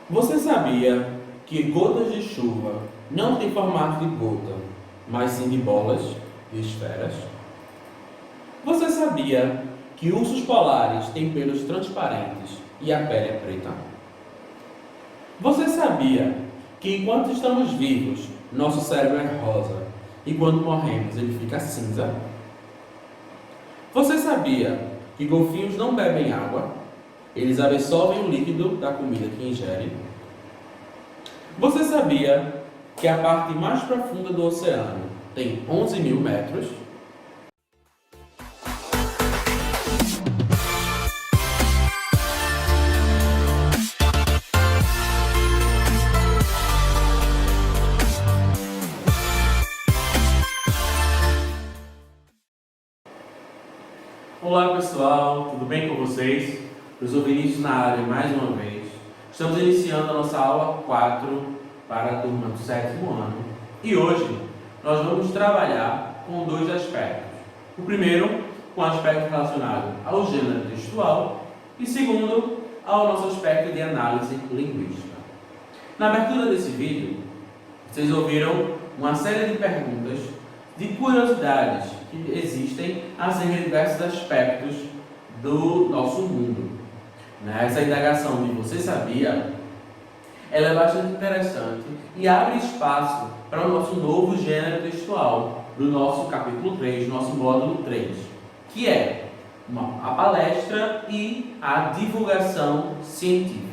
Você sabia que gotas de chuva não têm formato de gota, mas sim de bolas, de esferas? Você sabia que ursos polares têm pelos transparentes e a pele é preta? Você sabia que enquanto estamos vivos, nosso cérebro é rosa e quando morremos ele fica cinza? Você sabia que golfinhos não bebem água? Eles absorvem o líquido da comida que ingerem? Você sabia que a parte mais profunda do oceano tem 11 mil metros? Olá pessoal, tudo bem com vocês? Professor Vinícius na área mais uma vez. Estamos iniciando a nossa aula 4 para a turma do 7º ano e hoje nós vamos trabalhar com dois aspectos. O primeiro, com o aspecto relacionado ao gênero textual e segundo, ao nosso aspecto de análise linguística. Na abertura desse vídeo, vocês ouviram uma série de perguntas de curiosidades que existem acerca de diversos aspectos do nosso mundo. Essa indagação de você sabia, ela é bastante interessante e abre espaço para o nosso novo gênero textual, do nosso capítulo 3, nosso módulo 3, que é a palestra e a divulgação científica.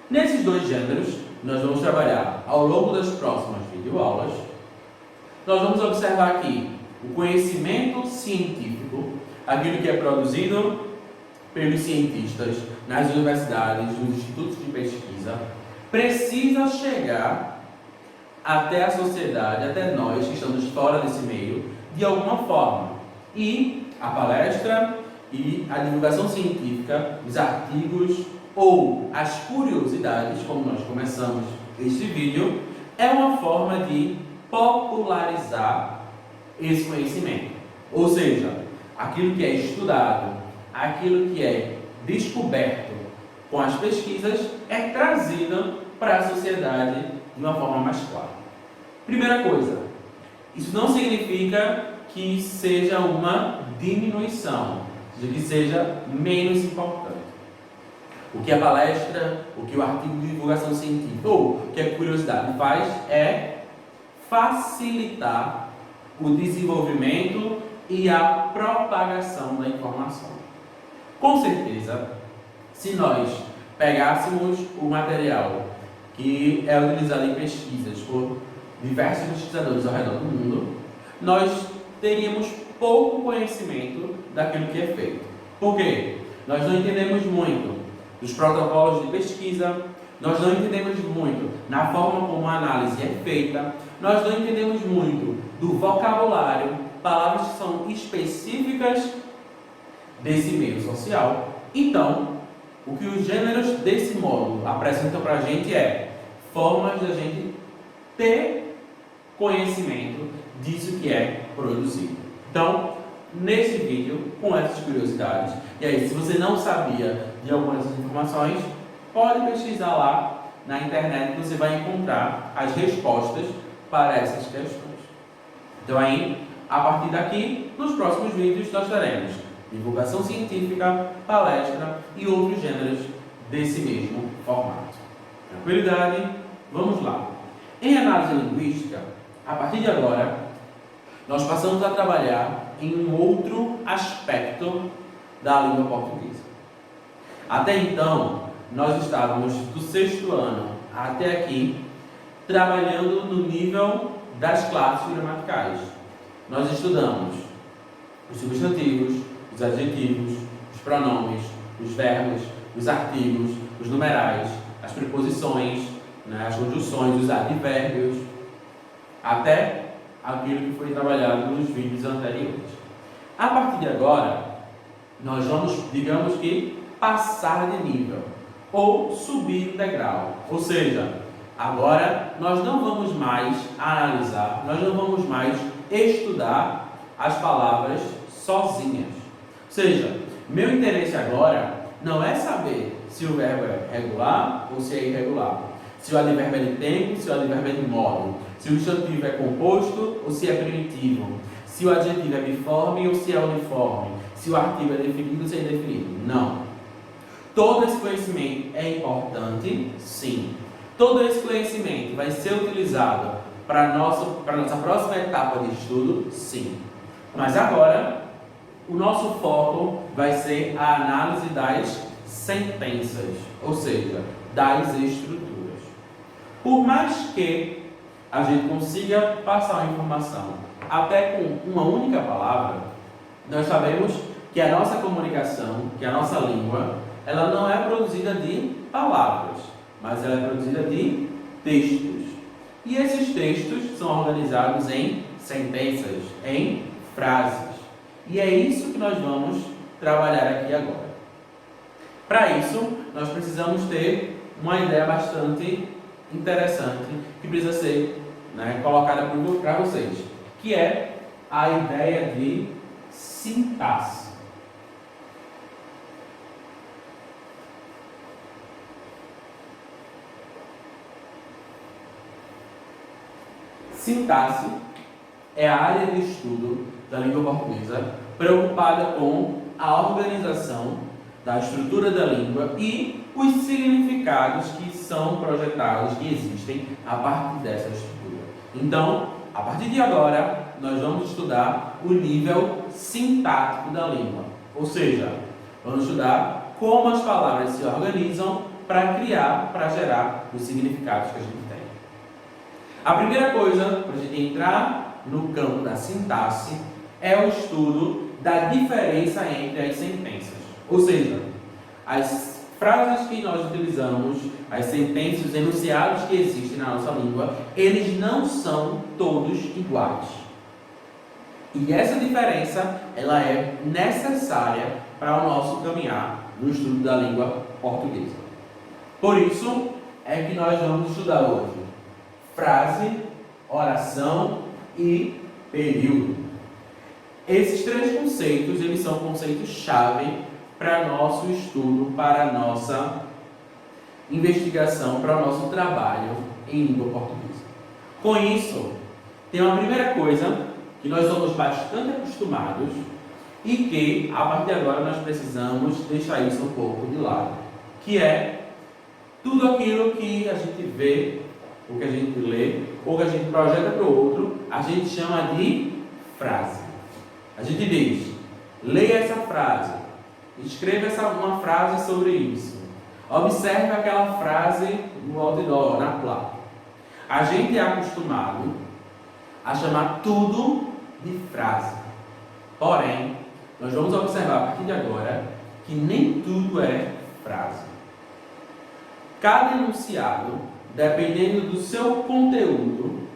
Nesses dois gêneros, nós vamos trabalhar ao longo das próximas videoaulas. Nós vamos observar aqui o conhecimento científico, aquilo que é produzido pelos cientistas nas universidades, nos institutos de pesquisa, precisa chegar até a sociedade, até nós que estamos fora desse meio, de alguma forma. E a palestra e a divulgação científica, os artigos ou as curiosidades, como nós começamos este vídeo, é uma forma de popularizar esse conhecimento. Ou seja, aquilo que é estudado, aquilo que é descoberto com as pesquisas é trazido para a sociedade de uma forma mais clara. Primeira coisa, isso não significa que seja uma diminuição, que seja menos importante. O que a palestra, o que o artigo de divulgação científica ou o que a curiosidade faz é facilitar o desenvolvimento e a propagação da informação. Com certeza, se nós pegássemos o material que é utilizado em pesquisas por diversos pesquisadores ao redor do mundo, nós teríamos pouco conhecimento daquilo que é feito. Por quê? Nós não entendemos muito dos protocolos de pesquisa, nós não entendemos muito na forma como a análise é feita, nós não entendemos muito do vocabulário, palavras que são específicas desse meio social. Então, o que os gêneros desse módulo apresentam para a gente é formas da gente ter conhecimento disso que é produzido. Então, nesse vídeo, com essas curiosidades, e aí, se você não sabia de algumas dessas informações, pode pesquisar lá na internet que você vai encontrar as respostas para essas questões. Então aí, a partir daqui, nos próximos vídeos nós teremos divulgação científica, palestra e outros gêneros desse mesmo formato. Tranquilidade? Vamos lá. Em análise linguística, a partir de agora, nós passamos a trabalhar em um outro aspecto da língua portuguesa. Até então, nós estávamos do 6º ano até aqui trabalhando no nível das classes gramaticais. Nós estudamos os substantivos, os adjetivos, os pronomes, os verbos, os artigos, os numerais, as preposições, as conjunções, os advérbios, até aquilo que foi trabalhado nos vídeos anteriores. A partir de agora, nós vamos, digamos que, passar de nível ou subir de degrau. Ou seja, agora nós não vamos mais analisar, nós não vamos mais estudar as palavras sozinhas. Ou seja, meu interesse agora não é saber se o verbo é regular ou se é irregular, se o advérbio é de tempo, se o advérbio é de modo, se o substantivo é composto ou se é primitivo, se o adjetivo é biforme ou se é uniforme, se o artigo é definido ou se é indefinido. Não. Todo esse conhecimento é importante? Sim. Todo esse conhecimento vai ser utilizado para a nossa próxima etapa de estudo? Sim. Mas agora, o nosso foco vai ser a análise das sentenças, ou seja, das estruturas. Por mais que a gente consiga passar uma informação até com uma única palavra, nós sabemos que a nossa comunicação, que a nossa língua, ela não é produzida de palavras, mas ela é produzida de textos. E esses textos são organizados em sentenças, em frases. E é isso que nós vamos trabalhar aqui agora. Para isso, nós precisamos ter uma ideia bastante interessante que precisa ser colocada para vocês, que é a ideia de sintaxe. Sintaxe é a área de estudo da língua portuguesa preocupada com a organização da estrutura da língua e os significados que são projetados, que existem a partir dessa estrutura. Então, a partir de agora, nós vamos estudar o nível sintático da língua. Ou seja, vamos estudar como as palavras se organizam para criar, para gerar os significados que a gente tem. A primeira coisa, para a gente entrar no campo da sintaxe, é o estudo da diferença entre as sentenças. Ou seja, as frases que nós utilizamos, as sentenças, os enunciados que existem na nossa língua, eles não são todos iguais. E essa diferença, ela é necessária para o nosso caminhar no estudo da língua portuguesa. Por isso, é que nós vamos estudar hoje frase, oração e período. Esses três conceitos, eles são conceitos-chave para nosso estudo, para a nossa investigação, para o nosso trabalho em língua portuguesa. Com isso, tem uma primeira coisa que nós somos bastante acostumados e que, a partir de agora, nós precisamos deixar isso um pouco de lado, que é tudo aquilo que a gente vê, o que a gente lê, ou que a gente projeta para o outro, a gente chama de frase. A gente diz, leia essa frase, escreva uma frase sobre isso, observe aquela frase no outdoor, na placa. A gente é acostumado a chamar tudo de frase. Porém, nós vamos observar a partir de agora que nem tudo é frase. Cada enunciado, dependendo do seu conteúdo,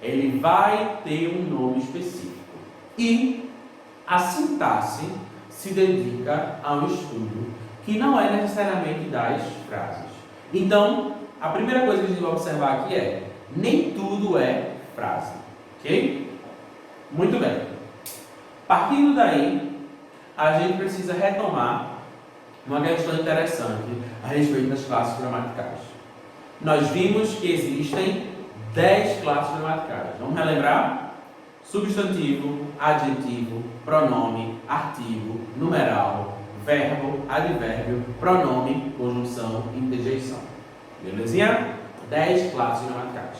ele vai ter um nome específico. E a sintaxe se dedica ao estudo, que não é necessariamente das frases. Então, a primeira coisa que a gente vai observar aqui é, nem tudo é frase. Ok? Muito bem. Partindo daí, a gente precisa retomar uma questão interessante a respeito das classes gramaticais. Nós vimos que existem 10 classes gramaticais. Vamos relembrar? Substantivo, adjetivo, pronome, artigo, numeral, verbo, advérbio, pronome, conjunção e interjeição. Belezinha? 10 classes gramaticais.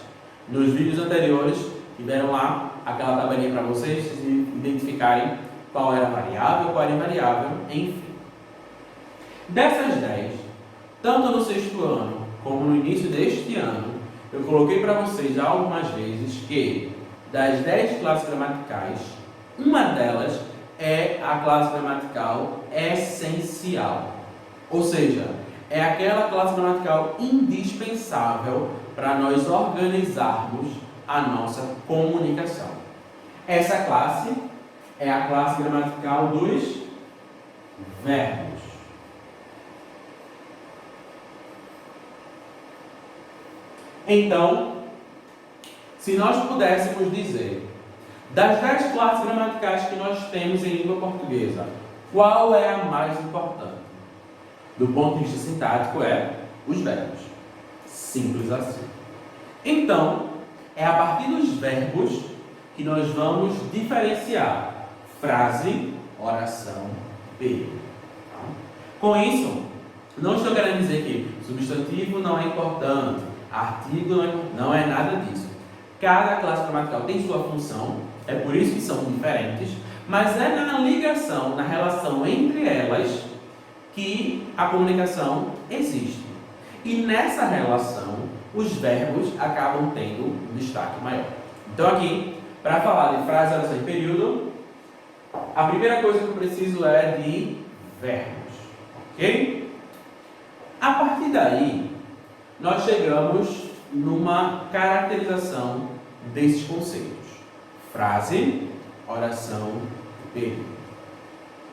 Nos vídeos anteriores, tiveram lá aquela tabelinha para vocês identificarem qual era a variável, qual era a invariável, enfim. Dessas 10, tanto no sexto ano como no início deste ano, eu coloquei para vocês já algumas vezes que das 10 classes gramaticais, uma delas é a classe gramatical essencial. Ou seja, é aquela classe gramatical indispensável para nós organizarmos a nossa comunicação. Essa classe é a classe gramatical dos verbos. Então, se nós pudéssemos dizer, das 10 classes gramaticais que nós temos em língua portuguesa, qual é a mais importante? do ponto de vista sintático, é os verbos. Simples assim. Então, é a partir dos verbos que nós vamos diferenciar frase, oração, período. Com isso, não estou querendo dizer que substantivo não é importante, artigo não é nada disso. Cada classe gramatical tem sua função, é por isso que são diferentes, mas é na ligação, na relação entre elas, que a comunicação existe. E nessa relação, os verbos acabam tendo um destaque maior. Então aqui, para falar de frase, oração e período, a primeira coisa que eu preciso é de verbos. Ok? A partir daí, nós chegamos numa caracterização desses conceitos. Frase, oração e período.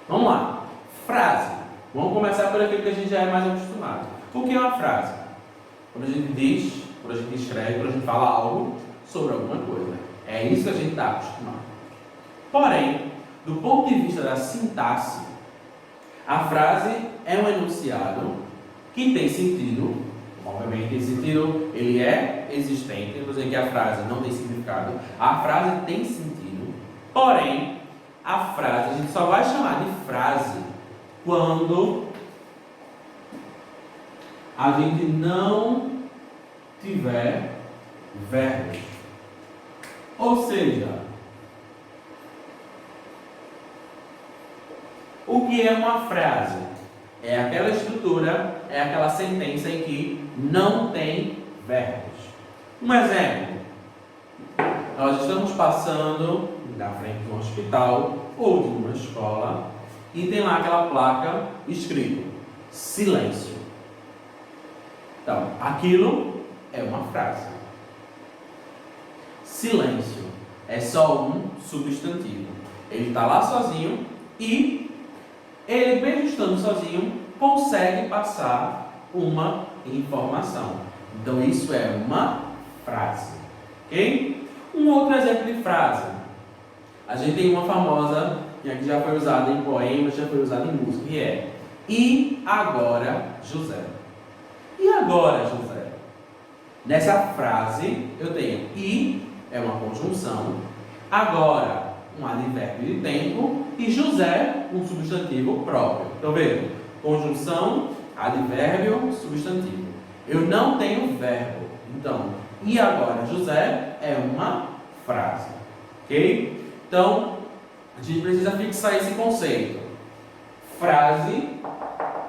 Vamos lá. Frase. Vamos começar por aquilo que a gente já é mais acostumado. O que é uma frase? Quando a gente diz, quando a gente escreve, quando a gente fala algo sobre alguma coisa. É isso que a gente está acostumado. Porém, do ponto de vista da sintaxe, a frase é um enunciado que tem sentido. Obviamente, esse sentido ele é existente. Eu vou dizer que a frase não tem significado. A frase tem sentido. Porém, a frase, a gente só vai chamar de frase quando a gente não tiver verbos. Ou seja, o que é uma frase? É aquela estrutura, é aquela sentença em que não tem verbos. Um exemplo. Nós estamos passando na frente de um hospital ou de uma escola e tem lá aquela placa escrito silêncio. Então, aquilo é uma frase. Silêncio é só um substantivo. Ele está lá sozinho e ele, mesmo estando sozinho, consegue passar uma informação. Então, isso é uma frase. Ok? Um outro exemplo de frase. A gente tem uma famosa, que aqui já foi usada em poemas, já foi usada em música, que é: e agora, José? E agora, José? Nessa frase, eu tenho e, é uma conjunção, agora, um advérbio de tempo, e José, um substantivo próprio. Então, veja, conjunção, advérbio, substantivo. Eu não tenho verbo. Então, e agora, José é uma frase. Ok? Então, a gente precisa fixar esse conceito. Frase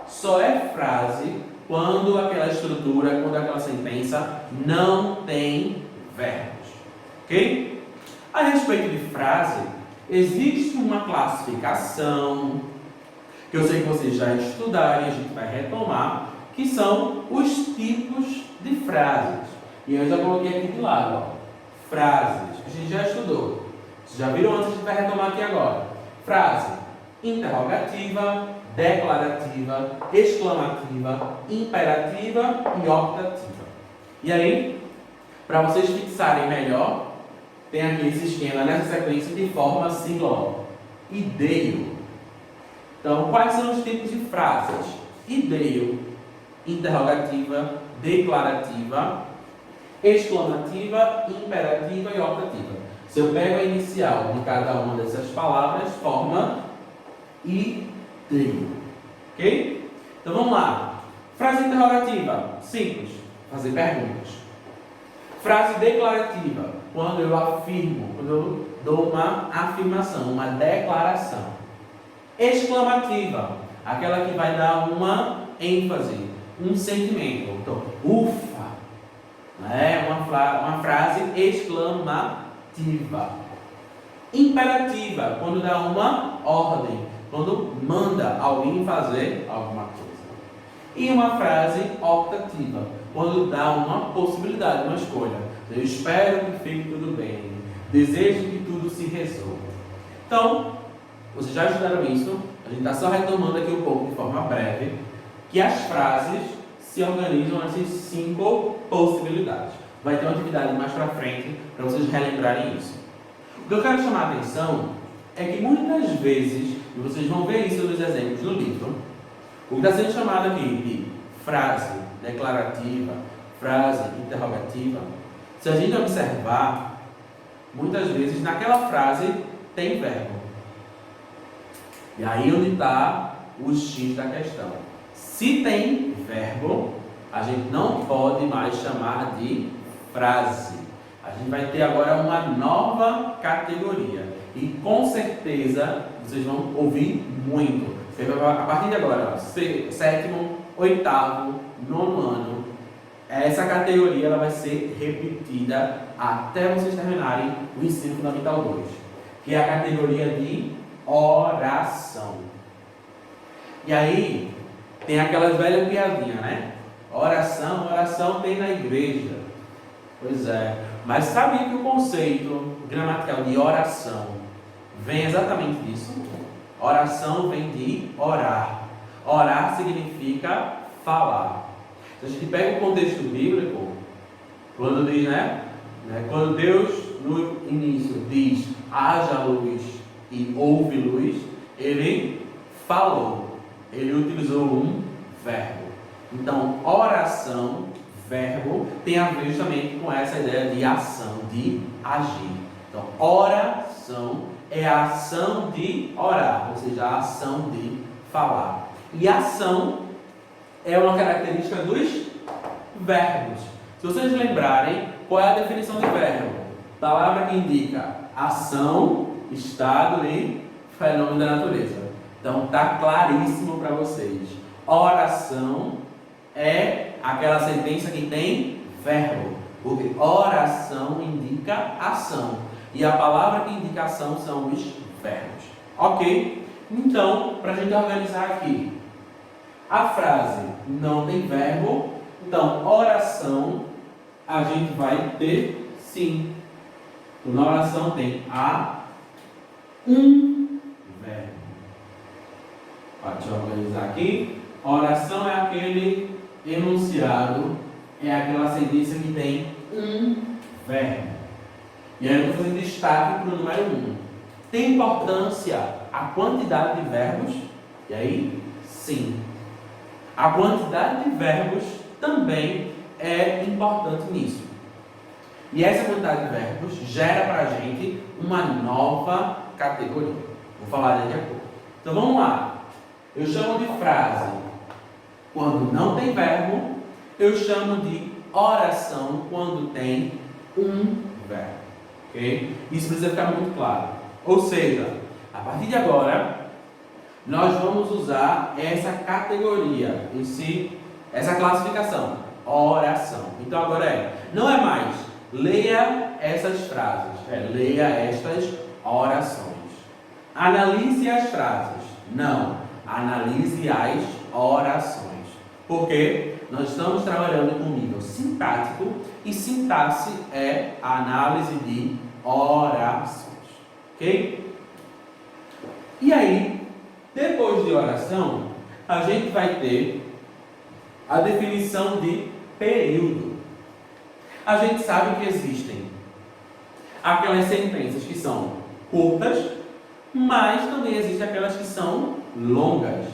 só é frase quando aquela estrutura, quando aquela sentença não tem verbos. Ok? A respeito de frase, existe uma classificação que eu sei que vocês já estudaram e a gente vai retomar, que são os tipos de frases. E eu já coloquei aqui de lado, ó, frases, que a gente já estudou. Vocês já viram antes, a gente vai retomar aqui agora. Frase interrogativa, declarativa, exclamativa, imperativa e optativa. E aí, para vocês fixarem melhor, tem aqui esse esquema nessa sequência de forma singular. Ideio. Então, quais são os tipos de frases? Ideio, interrogativa, declarativa, exclamativa, imperativa e optativa. Se eu pego a inicial de cada uma dessas palavras, forma ideio. Ok? Então vamos lá. Frase interrogativa, simples, fazer perguntas. Frase declarativa, quando eu afirmo, quando eu dou uma afirmação, uma declaração. Exclamativa, aquela que vai dar uma ênfase, um sentimento. Então, ufa, né? Uma frase exclamativa. Imperativa, quando dá uma ordem, quando manda alguém fazer alguma coisa. E uma frase optativa, quando dá uma possibilidade, uma escolha. Eu espero que fique tudo bem, desejo que tudo se resolva. Então, vocês já estudaram isso, a gente está só retomando aqui um pouco de forma breve, que as frases se organizam nessas 5 possibilidades. Vai ter uma atividade mais para frente para vocês relembrarem isso. O que eu quero chamar a atenção é que muitas vezes, e vocês vão ver isso nos exemplos do livro, O que está sendo chamado aqui de frase declarativa, frase interrogativa, se a gente observar, muitas vezes naquela frase tem verbo. E aí onde está o X da questão. Se tem verbo, a gente não pode mais chamar de frase. A gente vai ter agora uma nova categoria. E com certeza vocês vão ouvir muito. A partir de agora, sétimo, oitavo, nono ano, essa categoria ela vai ser repetida até vocês terminarem o ensino fundamental 2, que é a categoria de oração. E aí tem aquelas velhas piadinhas, né? Oração tem na igreja. Pois é. Mas sabia que o conceito gramatical de oração vem exatamente disso? Oração vem de orar. Orar significa falar. Se a gente pega o contexto bíblico, quando diz, quando Deus no início diz haja luz e houve luz, ele falou. Ele utilizou um verbo. Então, oração, verbo, tem a ver justamente com essa ideia de ação, de agir. Então, oração é a ação de orar, ou seja, a ação de falar. E ação é uma característica dos verbos. Se vocês lembrarem, qual é a definição de verbo? Palavra que indica ação, estado e fenômeno da natureza. Então, está claríssimo para vocês. Oração é aquela sentença que tem verbo, porque oração indica ação. E a palavra que indica ação são os verbos. Ok? Então, para a gente organizar aqui, a frase não tem verbo, então oração a gente vai ter sim. Então, na oração tem um verbo. Deixa eu organizar aqui. Oração é aquele enunciado, é aquela sentença que tem um verbo. E aí eu estou fazendo destaque para o número 1. Tem importância a quantidade de verbos? E aí, sim. A quantidade de verbos também é importante nisso. E essa quantidade de verbos gera para a gente uma nova categoria. Vou falar daqui a pouco. Então vamos lá. Eu chamo de frase quando não tem verbo. Eu chamo de oração quando tem um verbo. Okay? Isso precisa ficar muito claro. Ou seja, a partir de agora, nós vamos usar essa categoria em si, essa classificação, oração. Então agora não é mais leia essas frases, leia estas orações. Analise as frases. Não, analise as orações. Porque nós estamos trabalhando com nível sintático e sintaxe é a análise de orações. Ok? E aí, depois de oração, a gente vai ter a definição de período. A gente sabe que existem aquelas sentenças que são curtas, mas também existem aquelas que são longas.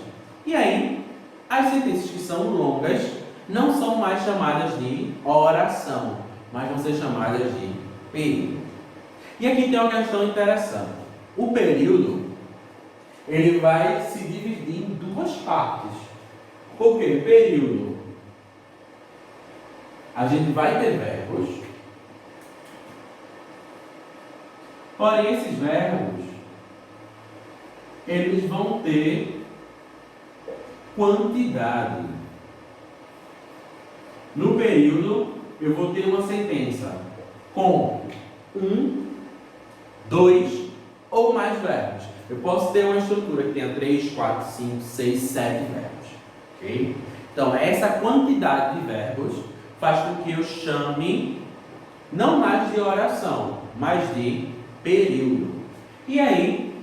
E aí, as sentenças que são longas não são mais chamadas de oração, mas vão ser chamadas de período. E aqui tem uma questão interessante. O período, ele vai se dividir em duas partes. Por quê? Período, a gente vai ter verbos, porém esses verbos, eles vão ter quantidade. No período, eu vou ter uma sentença com 1, 2 ou mais verbos. Eu posso ter uma estrutura que tenha 3, 4, 5, 6, 7 verbos. Okay? Então, essa quantidade de verbos faz com que eu chame não mais de oração, mas de período. E aí,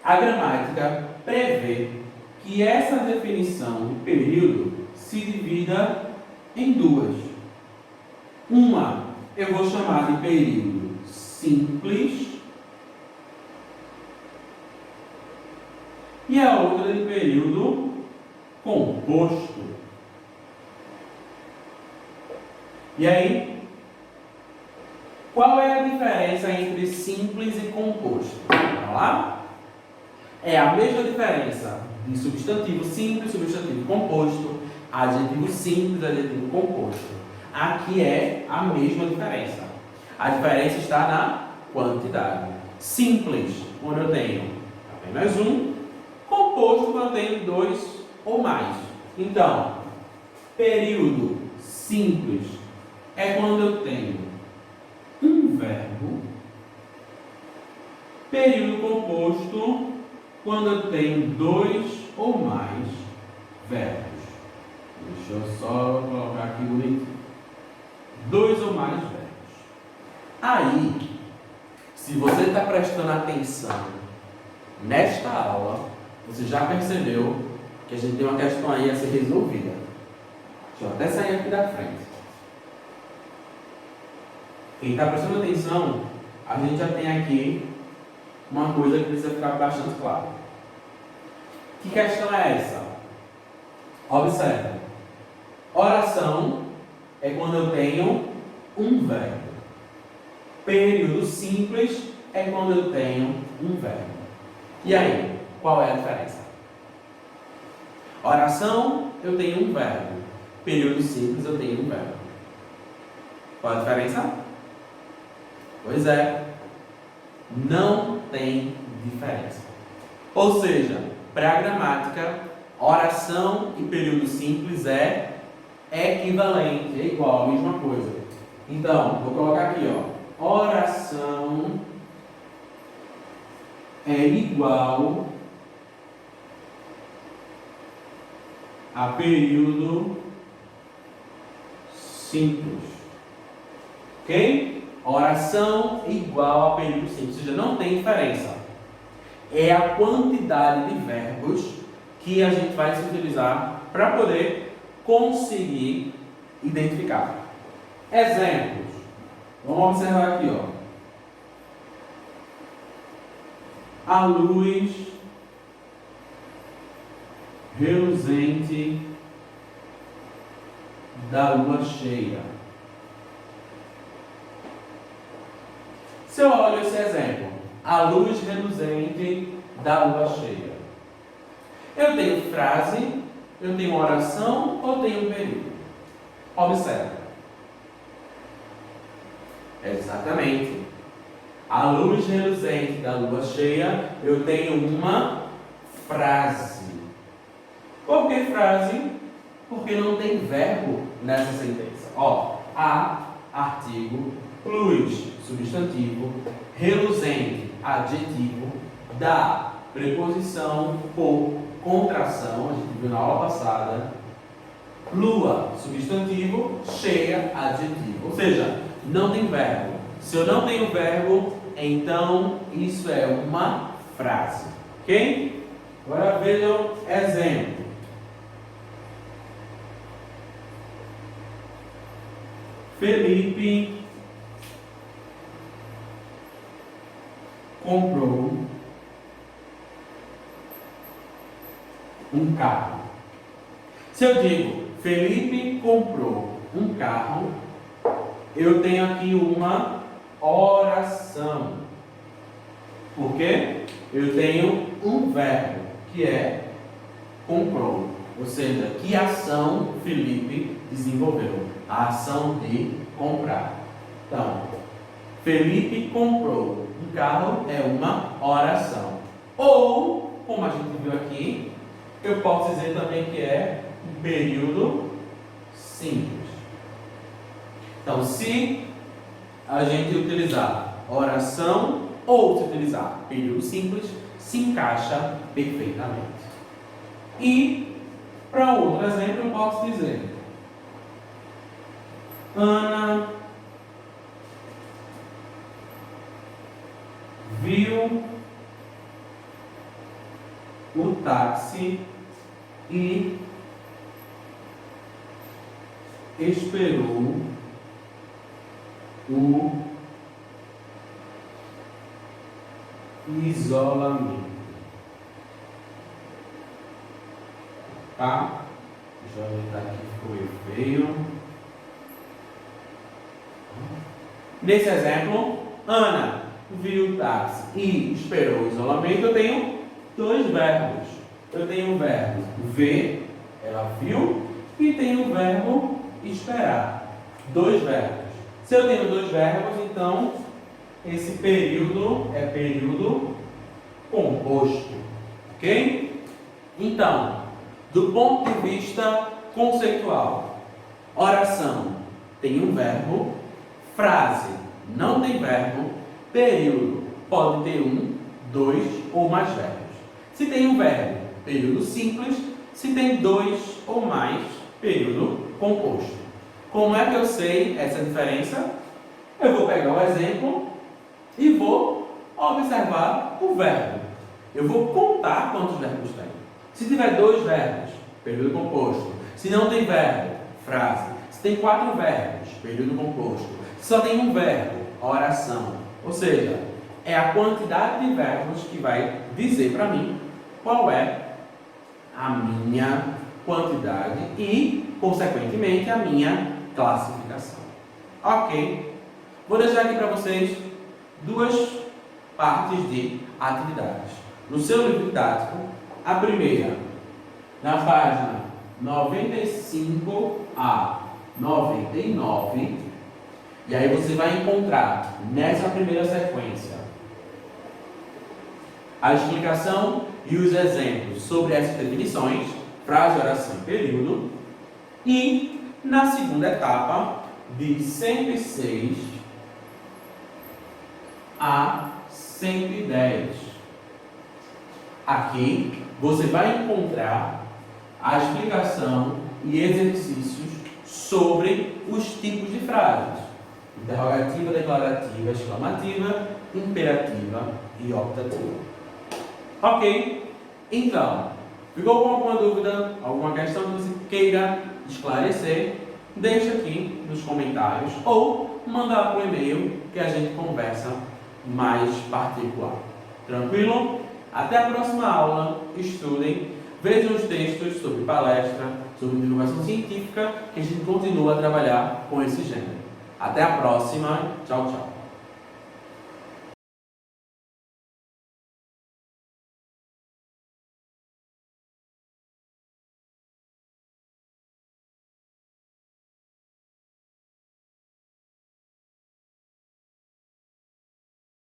a gramática prevê que essa definição de período se divida em duas. Uma eu vou chamar de período simples e a outra de período composto. E aí, qual é a diferença entre simples e composto? Vamos lá? É a mesma diferença de substantivo simples, substantivo composto, adjetivo simples, adjetivo composto. Aqui é a mesma diferença. A diferença está na quantidade. Simples, quando eu tenho apenas um. Composto, quando eu tenho dois ou mais. Então, período simples é quando eu tenho um verbo. Período composto, quando eu tenho dois ou mais verbos. Deixa eu só colocar aqui bonitinho. Dois ou mais verbos. Aí, se você está prestando atenção nesta aula, você já percebeu que a gente tem uma questão aí a ser resolvida. Deixa eu até sair aqui da frente. Quem está prestando atenção, a gente já tem aqui uma coisa que precisa ficar bastante clara. Que questão é essa? Observe. Oração é quando eu tenho um verbo. Período simples é quando eu tenho um verbo. E aí, qual é a diferença? Oração, eu tenho um verbo. Período simples, eu tenho um verbo. Qual a diferença? Pois é, não tem diferença. Ou seja, para a gramática, oração e período simples é equivalente, é igual, a mesma coisa. Então, vou colocar aqui, ó. Oração é igual a período simples. Ok? Oração igual a período simples. Ou seja, não tem diferença. É a quantidade de verbos que a gente vai se utilizar para poder conseguir identificar. Exemplos. Vamos observar aqui, ó. A luz reluzente da lua cheia. Se eu olho esse exemplo, a luz reluzente da lua cheia, eu tenho frase, eu tenho oração ou tenho período? Observe. Exatamente. A luz reluzente da lua cheia, eu tenho uma frase. Por que frase? Porque não tem verbo nessa sentença. Ó, a, artigo, luz, substantivo, reluzente, adjetivo, da, preposição, por, contração, a gente viu na aula passada, lua, substantivo, cheia, adjetivo. Ou seja, não tem verbo. Se eu não tenho verbo, então isso é uma frase. Ok? Agora vejam exemplo. Felipe comprou um carro. Se eu digo Felipe comprou um carro, eu tenho aqui uma oração. Por quê? Eu tenho um verbo, que é comprou. Ou seja, que ação Felipe desenvolveu? A ação de comprar. Então, Felipe comprou um carro é uma oração. Ou, como a gente viu aqui, eu posso dizer também que é um período simples. Então, se a gente utilizar oração ou se utilizar período simples, se encaixa perfeitamente. E, para outro exemplo, eu posso dizer Ana viu o táxi e esperou o isolamento. Tá? Deixa eu ajeitar aqui, ficou meio feio. Nesse exemplo, Ana viu o táxi e esperou o isolamento. Eu tenho dois verbos. Eu tenho o verbo ver, ela viu, e tenho o verbo esperar. Dois verbos. Se eu tenho dois verbos, então esse período é período composto. Ok? Então, do ponto de vista conceitual, oração tem um verbo, frase não tem verbo, período pode ter um, dois ou mais verbos. Se tem um verbo, período simples. Se tem dois ou mais, período composto. Como é que eu sei essa diferença? Eu vou pegar o exemplo e vou observar o verbo. Eu vou contar quantos verbos tem. Se tiver dois verbos, período composto. Se não tem verbo, frase. Se tem quatro verbos, período composto. Se só tem um verbo, oração. Ou seja, é a quantidade de verbos que vai dizer para mim qual é a minha quantidade e, consequentemente, a minha classificação. Ok? Vou deixar aqui para vocês duas partes de atividades. No seu livro didático, a primeira, na página 95 a 99, e aí você vai encontrar nessa primeira sequência a explicação e os exemplos sobre essas definições, frase, oração e período. E na segunda etapa, de 106 a 110. Aqui você vai encontrar a explicação e exercícios sobre os tipos de frases: interrogativa, declarativa, exclamativa, imperativa e optativa. Ok? Então, ficou com alguma dúvida, alguma questão que você queira esclarecer? Deixa aqui nos comentários ou manda lá por e-mail que a gente conversa mais particular. Tranquilo? Até a próxima aula. Estudem, vejam os textos sobre palestra, sobre divulgação científica, que a gente continua a trabalhar com esse gênero. Até a próxima. Tchau, tchau.